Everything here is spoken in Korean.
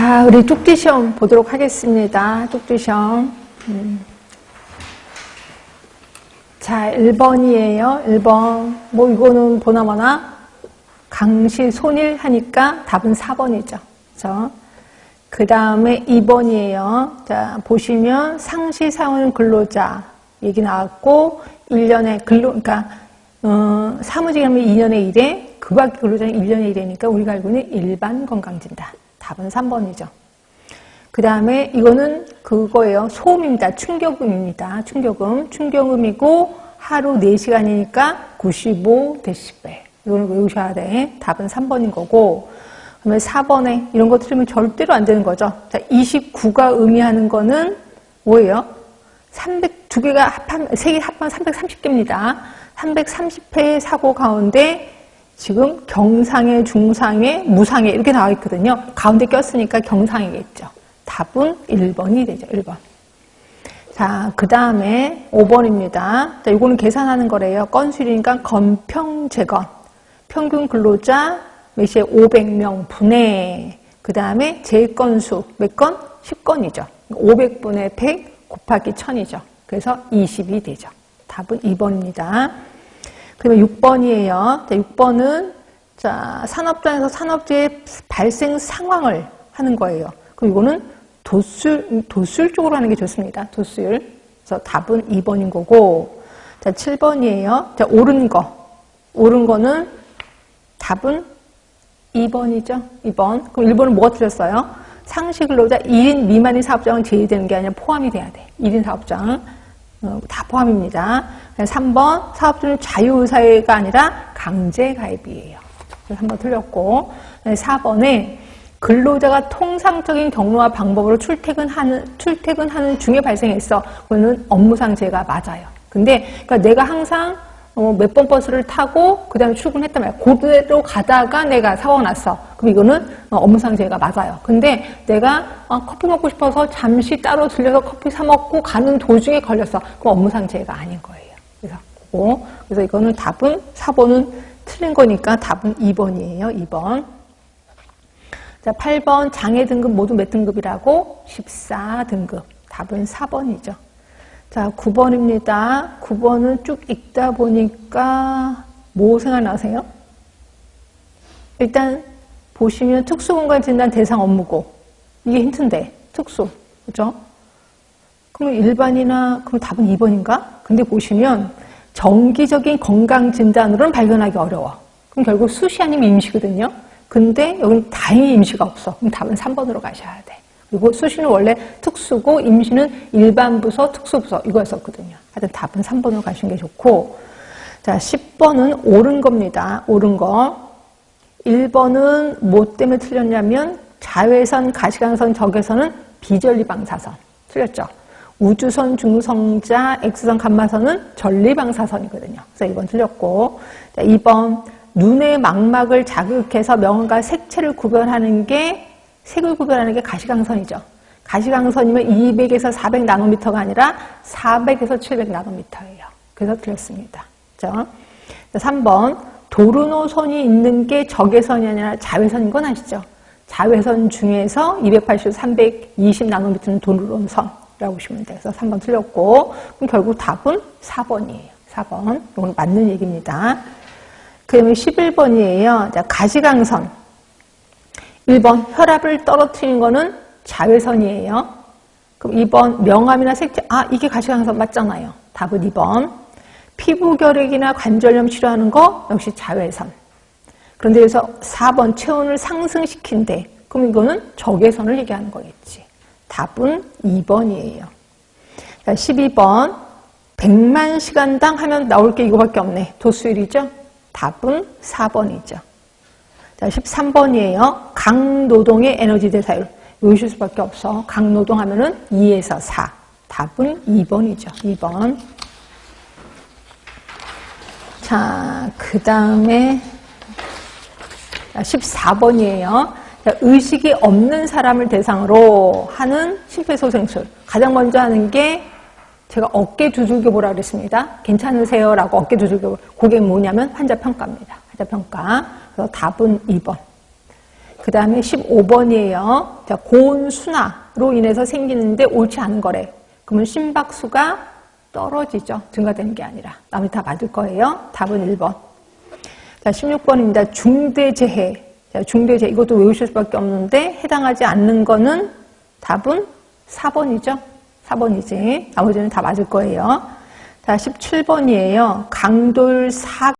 자, 우리 쪽지 시험 보도록 하겠습니다. 쪽지 시험. 자, 1번이에요. 1번. 뭐 이거는 보나마나 강시 손일 하니까 답은 4번이죠. 그죠? 그 다음에 2번이에요. 자, 보시면 상시 사원 근로자 얘기 나왔고 1년에 그러니까 사무직 하면 2년에 1회, 그 밖에 근로자는 1년에 1회니까 우리가 알고 있는 일반 건강진단. 답은 3번이죠. 그 다음에 이거는 그거예요. 소음입니다. 충격음입니다. 충격음이고 하루 4시간이니까 95데시벨. 이거는 외우셔야 돼. 답은 3번인 거고. 그다음에 4번에 이런 거 틀리면 절대로 안 되는 거죠. 자, 29가 의미하는 거는 뭐예요? 300개 합하면 330개입니다. 330회의 사고 가운데 지금 경상해, 중상해, 무상해 이렇게 나와 있거든요. 가운데 꼈으니까 경상이겠죠. 답은 1번이 되죠. 1번. 자, 그 다음에 5번입니다. 자, 이거는 계산하는 거래요. 건수율이니까 건평재건. 평균 근로자 몇 시에 500명 분의 그 다음에 재건수 몇 건? 10건이죠. 500분의 100 곱하기 1000이죠. 그래서 20이 되죠. 답은 2번입니다. 그러면 6번이에요. 자, 6번은 자, 산업장에서 산업재해 발생 상황을 하는 거예요. 그럼 이거는 도술 쪽으로 하는 게 좋습니다. 도술. 그래서 답은 2번인 거고. 자, 7번이에요. 자, 옳은 거는 답은 2번이죠. 2번. 그럼 1번은 뭐가 틀렸어요? 상시 근로자 1인 미만의 사업장은 제외되는 게 아니라 포함이 돼야 돼. 1인 사업장. 다 포함입니다. 3번 사업주는 자유의사가 아니라 강제가입이에요. 그래서 3번 틀렸고 4번에 근로자가 통상적인 경로와 방법으로 출퇴근하는 중에 발생했어. 그거는 업무상 재해가 맞아요. 근데 그러니까 내가 항상 몇 번 버스를 타고 그 다음에 출근했단 말이야. 그대로 가다가 내가 사고가 났어. 그럼 이거는 업무상 재해가 맞아요. 근데 내가 커피 먹고 싶어서 잠시 따로 들려서 커피 사 먹고 가는 도중에 걸렸어. 그럼 업무상 재해가 아닌 거예요. 그래서 이거는 답은 4번은 틀린 거니까 답은 2번이에요. 2번. 자, 8번 장애 등급 모두 몇 등급이라고? 14등급. 답은 4번이죠. 자, 9번입니다. 9번은 쭉 읽다 보니까 뭐 생각나세요? 일단 보시면 특수공간 진단 대상 업무고 이게 힌트인데 특수, 그죠? 그러면 일반이나 그럼 답은 2번인가? 근데 보시면 정기적인 건강 진단으로는 발견하기 어려워. 그럼 결국 수시 아니면 임시거든요. 근데 여기는 다행히 임시가 없어. 그럼 답은 3번으로 가셔야 돼. 그리고 수시는 원래 특수고 임시는 일반 부서, 특수부서 이거였었거든요. 하여튼 답은 3번으로 가시는 게 좋고. 자, 10번은 옳은 겁니다. 옳은 거. 1번은 뭐 때문에 틀렸냐면 자외선, 가시광선, 적외선은 비전리방사선. 틀렸죠? 우주선, 중성자, X선, 감마선은 전리방사선이거든요. 그래서 1번 틀렸고. 자, 2번 눈의 망막을 자극해서 명암과 색채를 구별하는 게 색을 구별하는 게 가시광선이죠. 가시광선이면 200에서 400 나노미터가 아니라 400에서 700 나노미터예요. 그래서 틀렸습니다. 그렇죠? 3번 도르노선이 있는 게 적외선이 아니라 자외선인 건 아시죠? 자외선 중에서 280에서 320 나노미터는 도르노선이라고 보시면 돼요. 그래서 3번 틀렸고 그럼 결국 답은 4번이에요. 4번. 이건 맞는 얘기입니다. 그 다음에 11번이에요. 자, 가시광선. 1번 혈압을 떨어뜨리는 거는 자외선이에요. 그럼 2번 명암이나 색채 이게 가시광선 맞잖아요. 답은 2번. 피부결핵이나 관절염 치료하는 거 역시 자외선. 그런데 여기서 4번 체온을 상승시킨대. 그럼 이거는 적외선을 얘기하는 거겠지. 답은 2번이에요. 자, 12번 100만 시간당 하면 나올 게 이거밖에 없네. 도수율이죠. 답은 4번이죠. 자, 13번이에요. 강노동의 에너지 대사율. 외우실 수밖에 없어. 강노동 하면은 2에서 4. 답은 2번이죠. 2번. 자, 그 다음에 14번이에요. 자, 의식이 없는 사람을 대상으로 하는 심폐소생술. 가장 먼저 하는 게 제가 어깨 두들겨 보라 그랬습니다. 괜찮으세요? 라고 어깨 두들겨 보라. 그게 뭐냐면 환자 평가입니다. 환자 평가. 그래서 답은 2번. 그 다음에 15번이에요. 자, 고온순화로 인해서 생기는데 옳지 않은 거래. 그러면 심박수가 떨어지죠. 증가되는 게 아니라. 나머지 다 맞을 거예요. 답은 1번. 자, 16번입니다. 중대재해. 자, 중대재해. 이것도 외우실 수밖에 없는데 해당하지 않는 거는 답은 4번이죠. 4번이지. 나머지는 다 맞을 거예요. 자, 17번이에요. 강돌 사